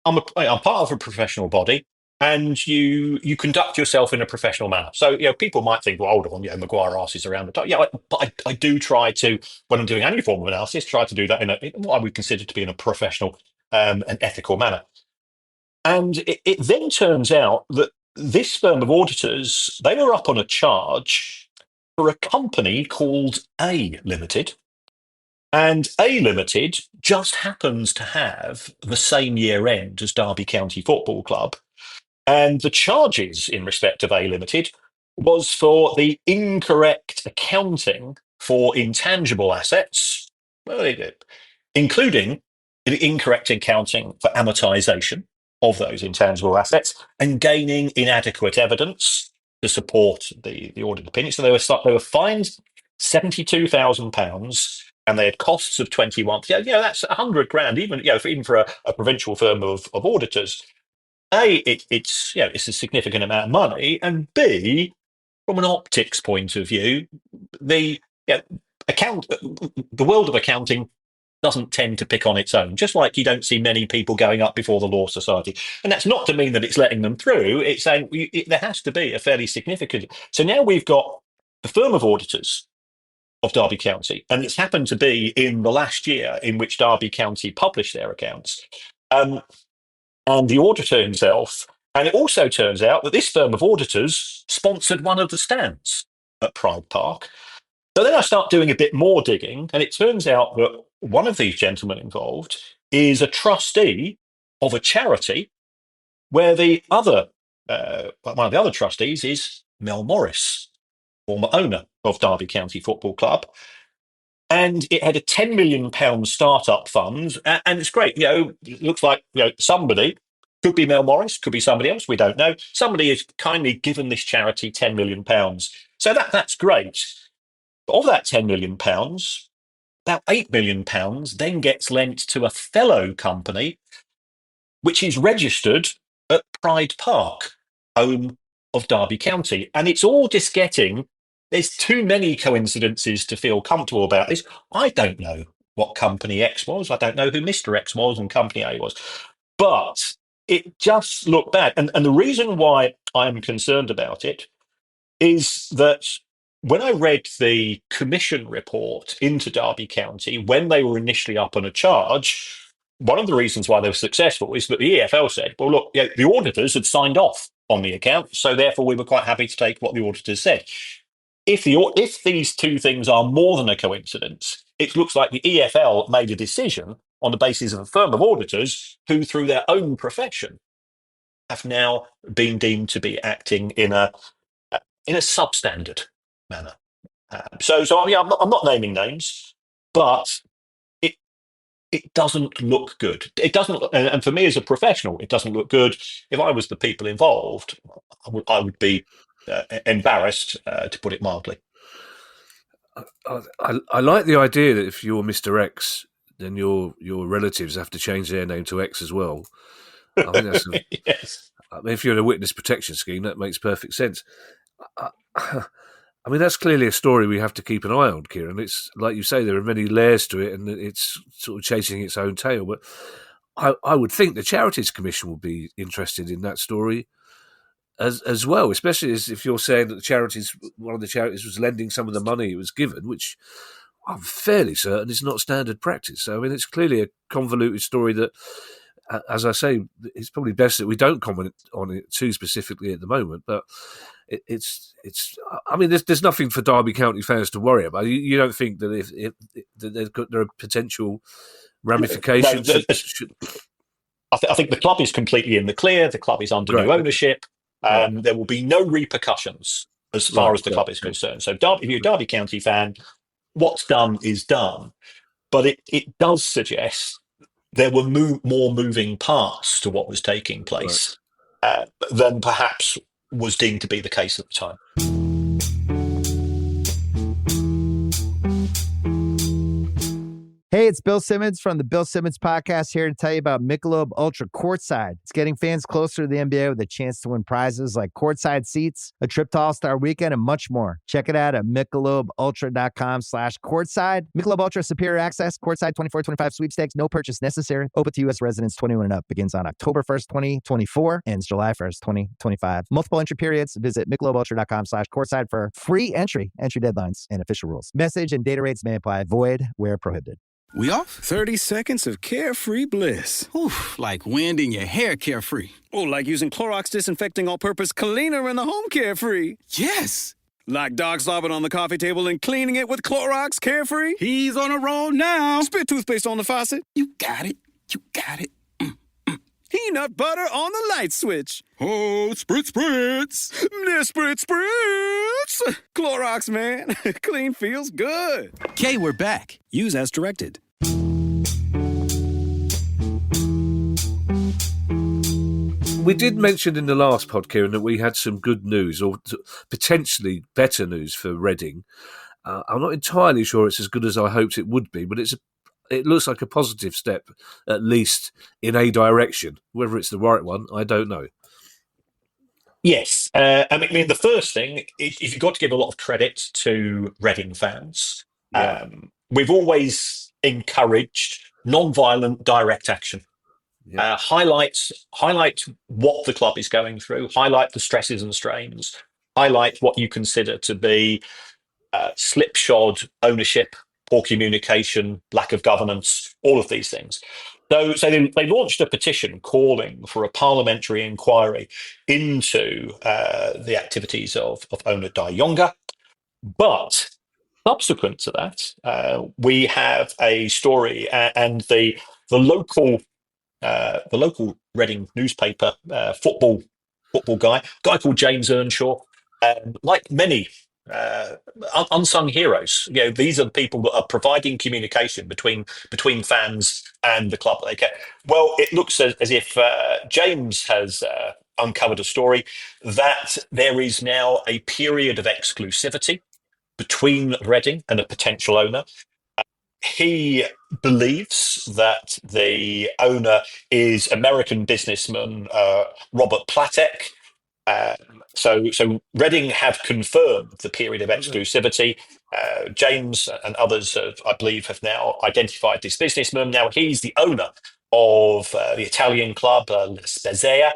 Speaker 5: I'm part of a professional body, and you conduct yourself in a professional manner. So people might think, well, hold on, Maguire asses around the top. Yeah, but I do try to, when I'm doing any form of analysis, try to do that in what I would consider to be in a professional and ethical manner. And it then turns out that this firm of auditors, they were up on a charge for a company called A Limited. And A Limited just happens to have the same year end as Derby County Football Club. And the charges in respect of A Limited was for the incorrect accounting for intangible assets, including the incorrect accounting for amortization of those intangible assets and gaining inadequate evidence to support the audit opinion. So they were fined £72,000 and they had costs of 21. That's 100 grand, even for a provincial firm of auditors. A, it's a significant amount of money, and B, from an optics point of view, the the world of accounting doesn't tend to pick on its own, just like you don't see many people going up before the Law Society. And that's not to mean that it's letting them through. It's saying there has to be a fairly significant. So now we've got the firm of auditors of Derby County, and it's happened to be in the last year in which Derby County published their accounts. And the auditor himself, and it also turns out that this firm of auditors sponsored one of the stands at Pride Park. So then I start doing a bit more digging, and it turns out that one of these gentlemen involved is a trustee of a charity where the other, one of the other trustees is Mel Morris, former owner of Derby County Football Club. And it had a £10 million startup fund, and it's great. It looks like somebody, could be Mel Morris, could be somebody else, we don't know. Somebody has kindly given this charity £10 million. So that's great. But of that £10 million, about £8 million then gets lent to a fellow company, which is registered at Pride Park, home of Derby County. And it's all just there's too many coincidences to feel comfortable about this. I don't know what company X was. I don't know who Mr. X was and company A was. But it just looked bad. And the reason why I'm concerned about it is that when I read the commission report into Derby County, when they were initially up on a charge, one of the reasons why they were successful is that the EFL said, well, look, the auditors had signed off on the account, so therefore we were quite happy to take what the auditors said. If these two things are more than a coincidence, it looks like the EFL made a decision on the basis of a firm of auditors who, through their own profession, have now been deemed to be acting in a substandard manner. So I'm not naming names, but it doesn't look good. It doesn't, and for me as a professional, it doesn't look good. If I was the people involved, I would be embarrassed, to put it mildly.
Speaker 2: I like the idea that if you're Mr. X, then your relatives have to change their name to X as well. I think that's
Speaker 5: yes.
Speaker 2: I mean, if you're in a witness protection scheme, that makes perfect sense. I mean, that's clearly a story we have to keep an eye on, Kieran. It's like you say, there are many layers to it, and it's sort of chasing its own tail. But I would think the Charities Commission would be interested in that story. as well, especially as if you're saying that one of the charities was lending some of the money it was given, which I'm fairly certain is not standard practice. So, I mean, it's clearly a convoluted story that, as I say, it's probably best that we don't comment on it too specifically at the moment. But it's. I mean, there's nothing for Derby County fans to worry about. You don't think that if there are potential ramifications?
Speaker 5: No, I think the club is completely in the clear. The club is under new ownership.
Speaker 2: Right.
Speaker 5: There will be no repercussions as far as the club is concerned. So if you're a Derby County fan, what's done is done. But it does suggest there were more moving parts to what was taking place than perhaps was deemed to be the case at the time.
Speaker 7: Hey, it's Bill Simmons from the Bill Simmons Podcast here to tell you about Michelob Ultra Courtside. It's getting fans closer to the NBA with a chance to win prizes like courtside seats, a trip to All-Star Weekend, and much more. Check it out at MichelobUltra.com/courtside. Michelob Ultra Superior Access, Courtside 24-25 sweepstakes, no purchase necessary. Open to U.S. residents 21 and up. Begins on October 1st, 2024, ends July 1st, 2025. Multiple entry periods. Visit MichelobUltra.com/courtside for free entry deadlines, and official rules. Message and data rates may apply. Void where prohibited.
Speaker 8: We off? 30 seconds of carefree bliss.
Speaker 9: Oof, like wind in your hair carefree.
Speaker 8: Oh, like using Clorox Disinfecting All-Purpose Cleaner in the home carefree.
Speaker 9: Yes.
Speaker 8: Like dog slobbing on the coffee table and cleaning it with Clorox Carefree.
Speaker 9: He's on a roll now.
Speaker 8: Spit toothpaste on the faucet.
Speaker 9: You got it. You got it.
Speaker 8: Peanut butter on the light switch.
Speaker 9: Oh, spritz.
Speaker 8: Spritz. Clorox, man. Clean feels good.
Speaker 9: Okay, we're back.
Speaker 8: Use as directed.
Speaker 2: We did mention in the last pod, Kieran, that we had some good news, or potentially better news for Reading. I'm not entirely sure it's as good as I hoped it would be, but it looks like a positive step, at least in a direction. Whether it's the right one, I don't know.
Speaker 5: Yes. I mean, the first thing is you've got to give a lot of credit to Reading fans.
Speaker 2: Yeah.
Speaker 5: We've always encouraged non-violent direct action.
Speaker 2: Yeah.
Speaker 5: Highlight what the club is going through, highlight the stresses and strains, highlight what you consider to be slipshod ownership, poor communication, lack of governance, all of these things. So they launched a petition calling for a parliamentary inquiry into the activities of owner Dai Yonga. But subsequent to that, we have a story, and the local Reading newspaper football guy called James Earnshaw, like many unsung heroes. You know, these are the people that are providing communication between fans and the club that they care. Well, it looks as if James has uncovered a story that there is now a period of exclusivity between Reading and a potential owner. He believes that the owner is American businessman Robert Platek. So Reading have confirmed the period of exclusivity. James and others, I believe, have now identified this businessman. Now he's the owner of the Italian club La Spezia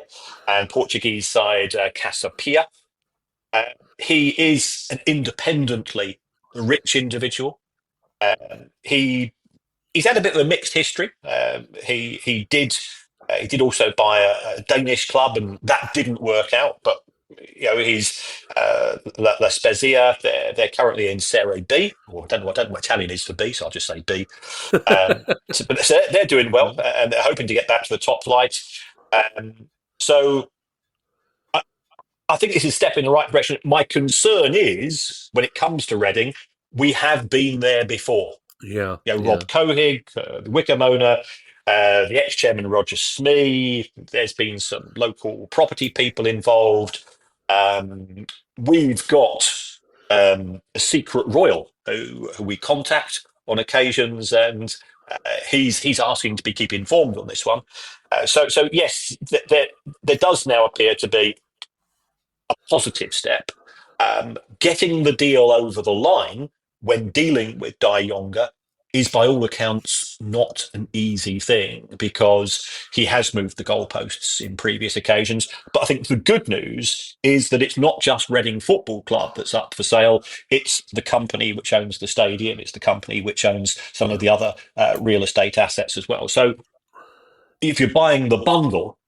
Speaker 5: and Portuguese side Casa Pia. He is an independently rich individual. He's had a bit of a mixed history. He did also buy a Danish club, and that didn't work out. But you know, he's La Spezia. They're currently in Serie B. Or I don't know what Italian is for B, so I'll just say B. But they're doing well, and they're hoping to get back to the top flight. So I think this is a step in the right direction. My concern is when it comes to Reading, we have been there before.
Speaker 2: Yeah.
Speaker 5: Rob Cohig, the Wickham owner, the ex-chairman Roger Smee. There's been some local property people involved. We've got a secret royal who we contact on occasions, and he's asking to be kept informed on this one. So yes, there does now appear to be a positive step. Getting the deal over the line when dealing with Dai Yonga is by all accounts not an easy thing because he has moved the goalposts in previous occasions. But I think the good news is that it's not just Reading Football Club that's up for sale. It's the company which owns the stadium. It's the company which owns some of the other real estate assets as well. So if you're buying the bundle,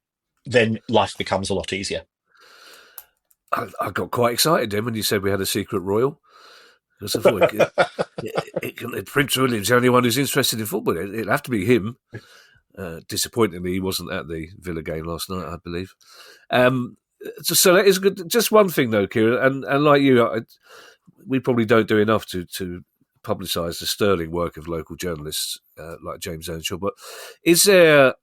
Speaker 5: then life becomes a lot easier.
Speaker 2: I got quite excited then when you said we had a secret royal. Because I thought Prince William's the only one who's interested in football. It'll have to be him. Disappointingly, he wasn't at the Villa game last night, I believe. So that is good. Just one thing, though, Kieran, and like you, we probably don't do enough to publicise the sterling work of local journalists like James Earnshaw. But is there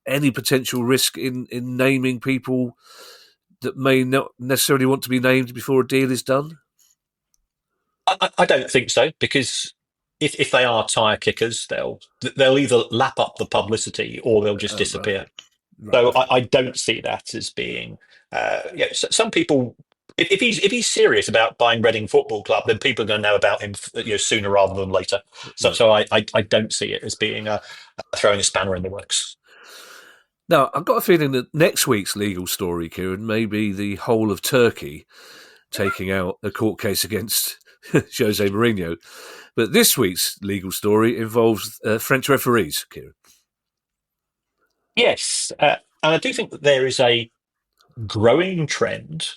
Speaker 2: any potential risk in naming people that may not necessarily want to be named before a deal is done?
Speaker 5: I don't think so, because if they are tyre kickers, they'll either lap up the publicity or they'll just disappear.
Speaker 2: Right.
Speaker 5: So I don't see that as being. Some people, if he's serious about buying Reading Football Club, then people are going to know about him sooner rather than later. So I don't see it as being throwing a spanner in the works.
Speaker 2: Now, I've got a feeling that next week's legal story, Kieran, may be the whole of Turkey taking out a court case against Jose Mourinho. But this week's legal story involves French referees, Kieran.
Speaker 5: Yes, and I do think that there is a growing trend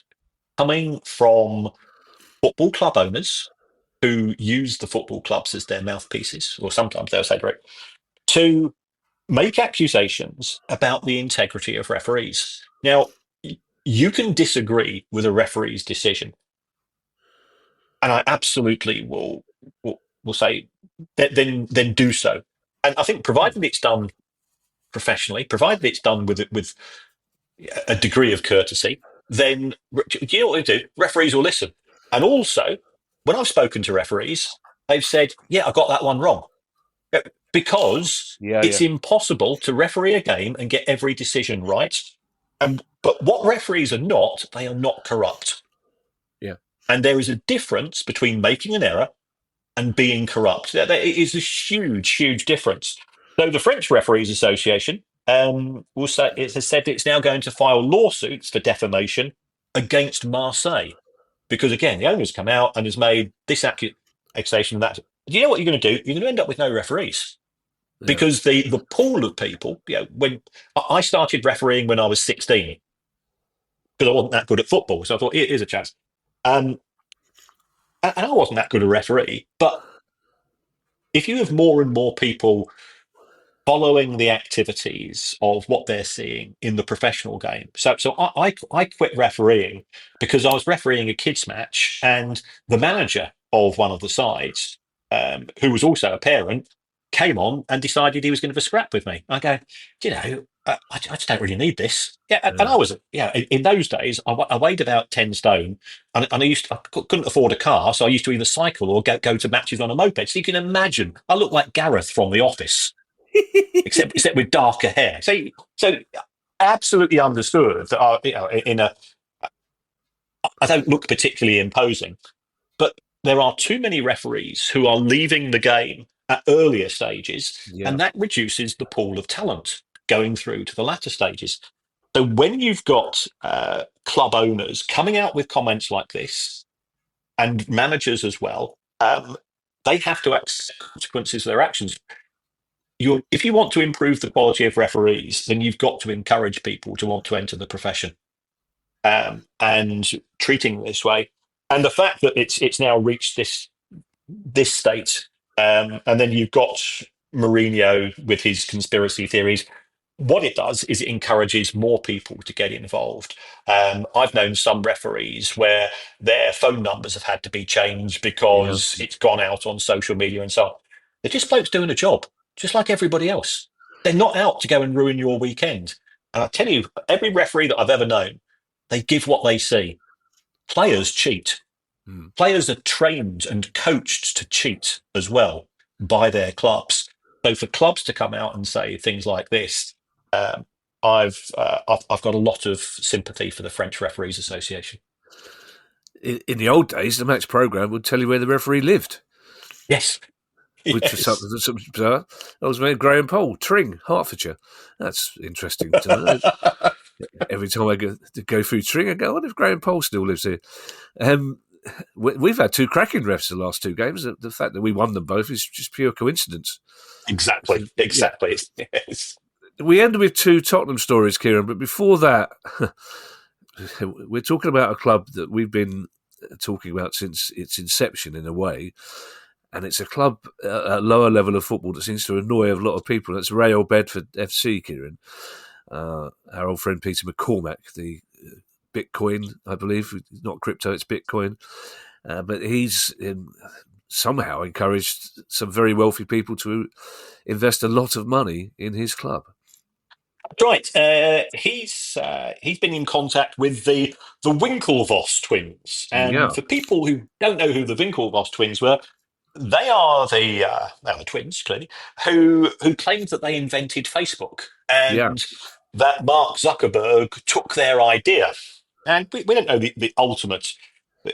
Speaker 5: coming from football club owners who use the football clubs as their mouthpieces, or sometimes they'll say direct, to make accusations about the integrity of referees. Now, you can disagree with a referee's decision, and I absolutely will say that then do so. And I think provided it's done professionally, provided it's done with a degree of courtesy, then you know what they do? Referees will listen. And also, when I've spoken to referees, they've said, "Yeah, I got that one wrong," because it's impossible to referee a game and get every decision right. But what referees are not, they are not corrupt.
Speaker 2: Yeah.
Speaker 5: And there is a difference between making an error and being corrupt. There is a huge, huge difference. So the French Referees Association it has said it's now going to file lawsuits for defamation against Marseille. Because, again, the owner's come out and has made this accusation and that. Do you know what you're going to do? You're going to end up with no referees. Yeah. Because the pool of people, when I started refereeing when I was 16, because I wasn't that good at football, so I thought, here's a chance. And I wasn't that good a referee, but if you have more and more people following the activities of what they're seeing in the professional game. So I quit refereeing because I was refereeing a kids match, and the manager of one of the sides, who was also a parent, came on and decided he was going to have a scrap with me. I go, I just don't really need this. And I was, in those days, I weighed about 10 stone, and I couldn't afford a car, so I used to either cycle or go to matches on a moped. So you can imagine, I look like Gareth from The Office. except with darker hair. So absolutely understood that I don't look particularly imposing, but there are too many referees who are leaving the game at earlier stages, and that reduces the pool of talent going through to the latter stages. So when you've got club owners coming out with comments like this, and managers as well, they have to accept consequences of their actions. If you want to improve the quality of referees, then you've got to encourage people to want to enter the profession, and treating this way. And the fact that it's now reached this state, and then you've got Mourinho with his conspiracy theories. What it does is it encourages more people to get involved. I've known some referees where their phone numbers have had to be changed because it's gone out on social media and so on. They're just folks doing a job, just like everybody else. They're not out to go and ruin your weekend. And I tell you, every referee that I've ever known, they give what they see. Players cheat. Players are trained and coached to cheat as well by their clubs. So for clubs to come out and say things like this, I've got a lot of sympathy for the French Referees Association.
Speaker 2: In the old days, the match programme would tell you where the referee lived.
Speaker 5: Yes.
Speaker 2: which was
Speaker 5: Yes.
Speaker 2: something bizarre. I was made Graham Pole, Tring, Hertfordshire. That's interesting to know. Every time I go through Tring, I go, I wonder if Graham Pole still lives here. We've had two cracking refs the last two games. The fact that we won them both is just pure coincidence.
Speaker 5: Exactly.
Speaker 2: Yeah.
Speaker 5: Yes.
Speaker 2: We ended with two Tottenham stories, Kieran, but before that, we're talking about a club that we've been talking about since its inception in a way, and it's a club at a lower level of football that seems to annoy a lot of people. That's Real Bedford FC, Kieran. Our old friend Peter McCormack, the Bitcoin, I believe, not crypto, it's Bitcoin, but he's somehow encouraged some very wealthy people to invest a lot of money in his club.
Speaker 5: Right. He's been in contact with the Winklevoss twins, and
Speaker 2: Yeah.
Speaker 5: for people who don't know who the Winklevoss twins were, they are the twins clearly who claimed that they invented Facebook,
Speaker 2: Yeah.
Speaker 5: and that Mark Zuckerberg took their idea. And we don't know the ultimate,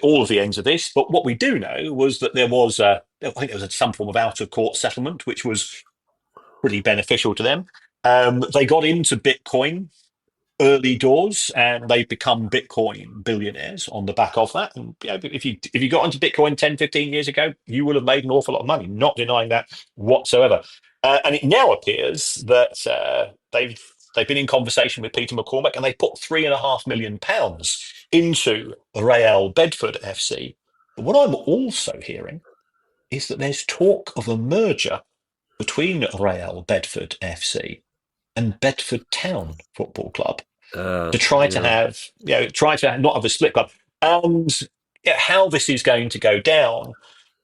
Speaker 5: all of the ends of this, but what we do know was that there was I think there was some form of out of court settlement, which was pretty beneficial to them. They got into Bitcoin early doors, and they've become Bitcoin billionaires on the back of that. And if you got into Bitcoin 10, 15 years ago, you would have made an awful lot of money, not denying that whatsoever. And it now appears that they've been in conversation with Peter McCormack, and they put £3.5 million into Real Bedford FC. But what I'm also hearing is that there's talk of a merger between Real Bedford FC and Bedford Town Football Club to try to have, not have a split club. And how this is going to go down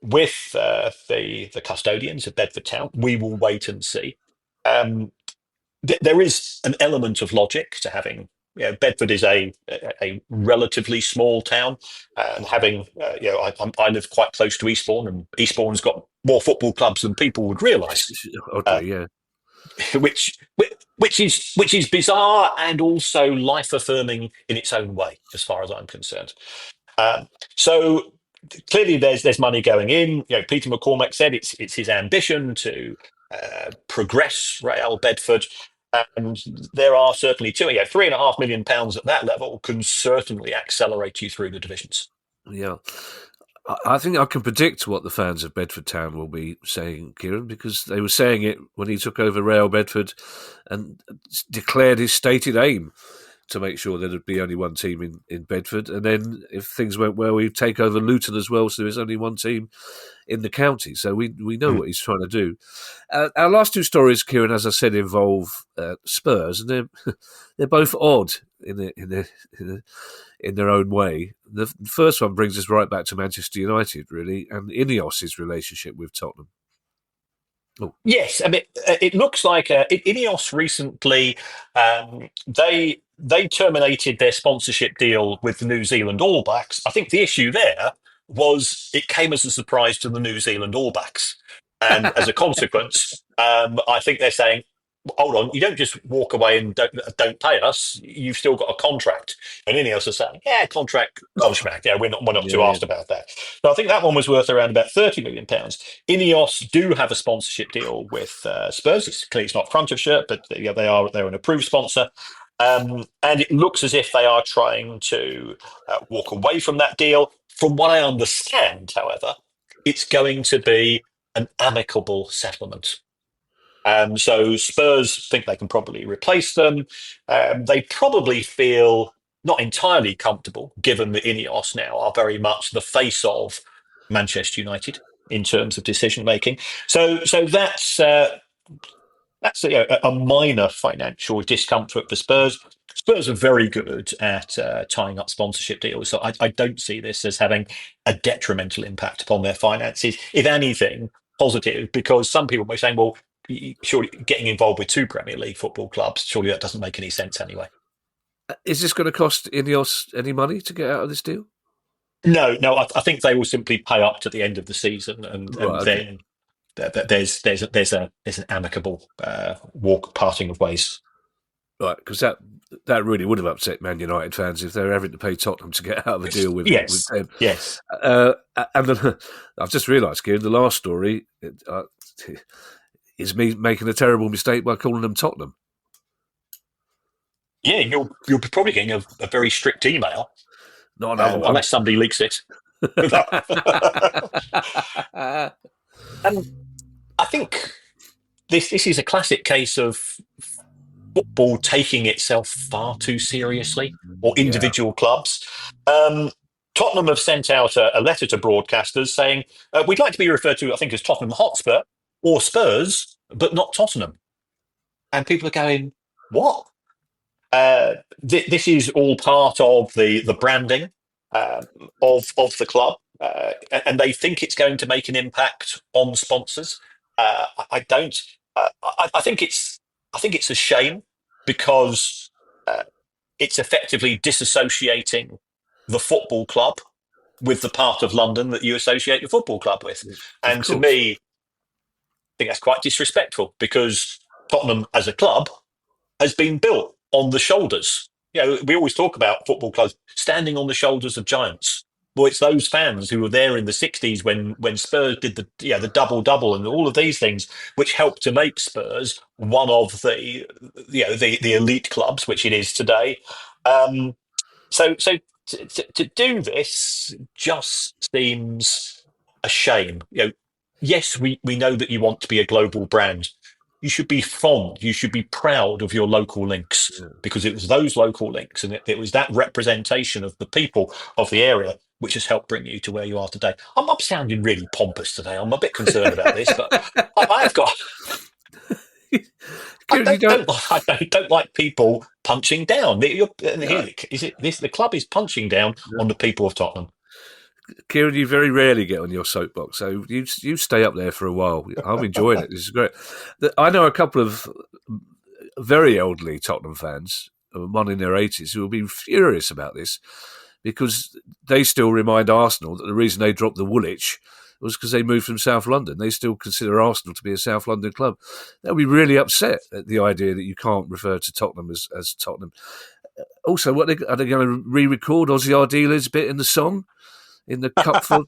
Speaker 5: with the custodians of Bedford Town, we will wait and see. There is an element of logic to having. Bedford is a relatively small town, and having I live quite close to Eastbourne, and Eastbourne's got more football clubs than people would realise.
Speaker 2: Okay, yeah.
Speaker 5: Which is bizarre and also life affirming in its own way, as far as I'm concerned. So clearly, there's money going in. Peter McCormack said it's his ambition to progress Real Bedford, and there are certainly £3.5 million at that level can certainly accelerate you through the divisions.
Speaker 2: Yeah. I think I can predict what the fans of Bedford Town will be saying, Kieran, because they were saying it when he took over Real Bedford and declared his stated aim to make sure there'd be only one team in Bedford. And then if things went well, we'd take over Luton as well, so there's only one team in the county. So we know what he's trying to do. Our last two stories, Kieran, as I said, involve Spurs, and they're both odd in their own way. The first one brings us right back to Manchester United, really, and Ineos's relationship with Tottenham. Oh.
Speaker 5: Yes, I mean, it looks like Ineos recently they terminated their sponsorship deal with the New Zealand All Blacks. I think the issue there was it came as a surprise to the New Zealand All Blacks, and as a consequence, I think they're saying, hold on, you don't just walk away and don't pay us. You've still got a contract. And Ineos are saying, contract. Yeah, we're not too asked about that. So I think that one was worth around about £30 million. Ineos do have a sponsorship deal with Spurs. It's not front of shirt, but they're an approved sponsor. And it looks as if they are trying to walk away from that deal. From what I understand, however, it's going to be an amicable settlement. So Spurs think they can probably replace them. They probably feel not entirely comfortable, given that Ineos now are very much the face of Manchester United in terms of decision making. So that's a minor financial discomfort for Spurs. Spurs are very good at tying up sponsorship deals, so I don't see this as having a detrimental impact upon their finances. If anything, positive, because some people may be saying, well, surely getting involved with two Premier League football clubs, surely that doesn't make any sense anyway.
Speaker 2: Is this going to cost Ineos any money to get out of this deal?
Speaker 5: No. I think they will simply pay up to the end of the season, and then there's an amicable parting of ways.
Speaker 2: Right, because that really would have upset Man United fans if they're having to pay Tottenham to get out of a deal with them.
Speaker 5: Yes.
Speaker 2: And then, I've just realised, Kieran, the last story is me making a terrible mistake by calling them Tottenham.
Speaker 5: Yeah, you're probably getting a very strict email.
Speaker 2: Not another one.
Speaker 5: Unless somebody leaks it. And I think this is a classic case of football taking itself far too seriously, or individual clubs. Tottenham have sent out a letter to broadcasters saying, we'd like to be referred to, I think, as Tottenham Hotspur or Spurs, but not Tottenham. And people are going, what? This is all part of the branding of the club, and they think it's going to make an impact on sponsors. I don't. I think it's a shame because it's effectively disassociating the football club with the part of London that you associate your football club with, and to me, I think that's quite disrespectful because Tottenham as a club has been built on the shoulders. We always talk about football clubs standing on the shoulders of giants. Well, it's those fans who were there in the 60s when Spurs did the double and all of these things, which helped to make Spurs one of the elite clubs, which it is today. So to do this just seems a shame. Yes, we know that you want to be a global brand. You should be fond, you should be proud of your local links because it was those local links and it was that representation of the people of the area which has helped bring you to where you are today. I'm sounding really pompous today. I'm a bit concerned about this, but I've got... I don't like people punching down. The club is punching down on the people of Tottenham.
Speaker 2: Kieran, you very rarely get on your soapbox, so you stay up there for a while. I'm enjoying it. This is great. I know a couple of very elderly Tottenham fans, one in their 80s, who will be furious about this because they still remind Arsenal that the reason they dropped the Woolwich was because they moved from South London. They still consider Arsenal to be a South London club. They'll be really upset at the idea that you can't refer to Tottenham as Tottenham. Also, are they going to re-record Ozzy Ardiles bit in the song? In the cup for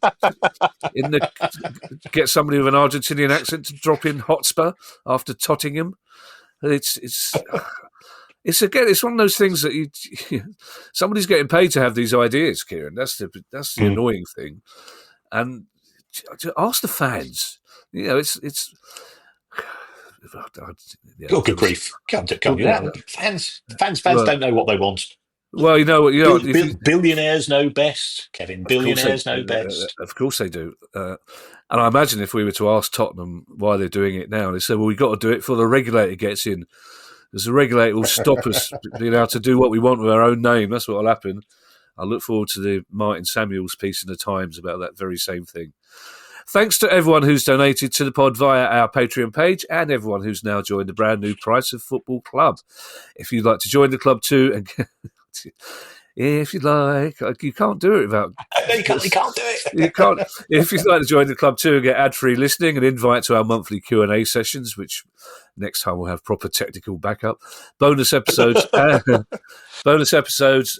Speaker 2: get somebody with an Argentinian accent to drop in Hotspur after Tottingham. It's one of those things that somebody's getting paid to have these ideas, Kieran. That's the annoying thing. And to ask the fans, it's.
Speaker 5: Good grief! Can't do that. Fans don't know what they want.
Speaker 2: Well,
Speaker 5: billionaires know best, Kevin. Billionaires know best.
Speaker 2: Of course they do. And I imagine if we were to ask Tottenham why they're doing it now, they say, well, we've got to do it before the regulator gets in. Because the regulator will stop us being able to do what we want with our own name. That's what will happen. I look forward to the Martin Samuels piece in the Times about that very same thing. Thanks to everyone who's donated to the pod via our Patreon page and everyone who's now joined the brand new Price of Football Club. If you'd like to join the club too, and if you'd like, you can't do it without.
Speaker 5: You can't do it.
Speaker 2: You can't. If you'd like to join the club too and get ad-free listening and invite to our monthly Q&A sessions, which next time we'll have proper technical backup, bonus episodes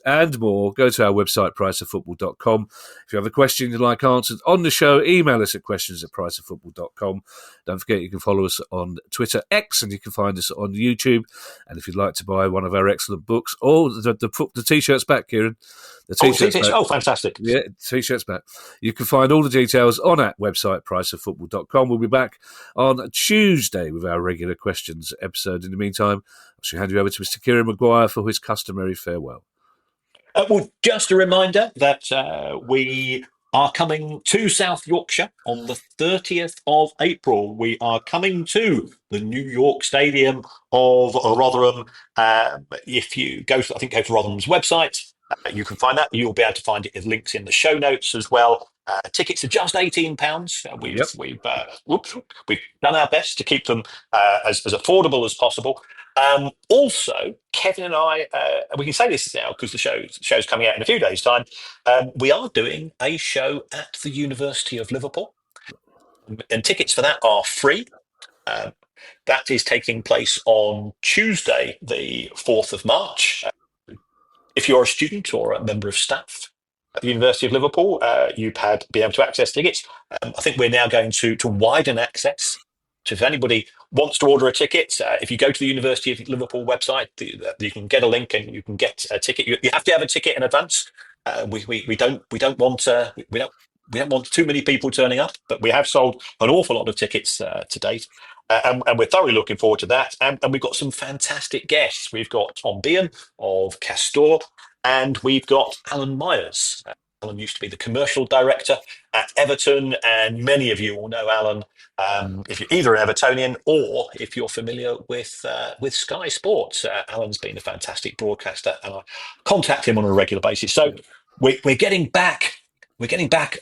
Speaker 2: and more, go to our website, priceoffootball.com. If you have a question you'd like answered on the show, email us at questions@priceoffootball.com. Don't forget you can follow us on Twitter, X, and you can find us on YouTube. And if you'd like to buy one of our excellent books, or the T-shirt's back, Kieran. The T-shirt's back.
Speaker 5: Oh, fantastic.
Speaker 2: Yeah, T-shirt's back. You can find all the details on our website, priceoffootball.com. We'll be back on Tuesday with our regular questions episode. In the meantime, I shall hand you over to Mr. Kieran Maguire for his customary farewell.
Speaker 5: Well, just a reminder that we are coming to South Yorkshire on the 30th of April. We are coming to the New York Stadium of Rotherham. If you go to Rotherham's website, you can find that. You'll be able to find it as links in the show notes as well. Tickets are just £18. We've done our best to keep them as affordable as possible. Also, Kevin and I, we can say this now because the show's coming out in a few days' time. We are doing a show at the University of Liverpool, and tickets for that are free. That is taking place on Tuesday, the 4th of March. If you're a student or a member of staff at the University of Liverpool, you've been able to access tickets. I think we're now going to widen access. So if anybody wants to order a ticket, if you go to the University of Liverpool website, you can get a link and you can get a ticket. You have to have a ticket in advance. We don't want too many people turning up, but we have sold an awful lot of tickets to date. And we're thoroughly looking forward to that. And we've got some fantastic guests. We've got Tom Bean of Castor, and we've got Alan Myers. Alan used to be the commercial director at Everton, and many of you will know Alan if you're either an Evertonian or if you're familiar with Sky Sports. Alan's been a fantastic broadcaster, and I contact him on a regular basis. So we're getting back. We're getting back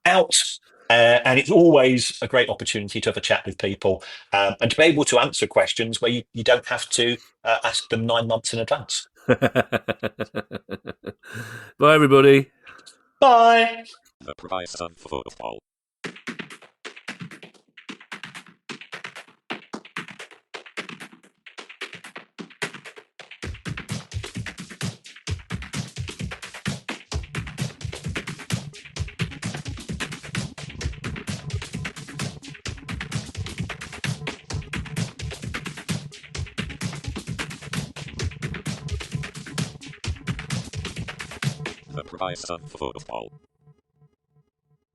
Speaker 5: out. And it's always a great opportunity to have a chat with people and to be able to answer questions where you don't have to ask them 9 months in advance.
Speaker 2: Bye, everybody.
Speaker 5: Bye.
Speaker 10: Horizon Football. Horizon Football.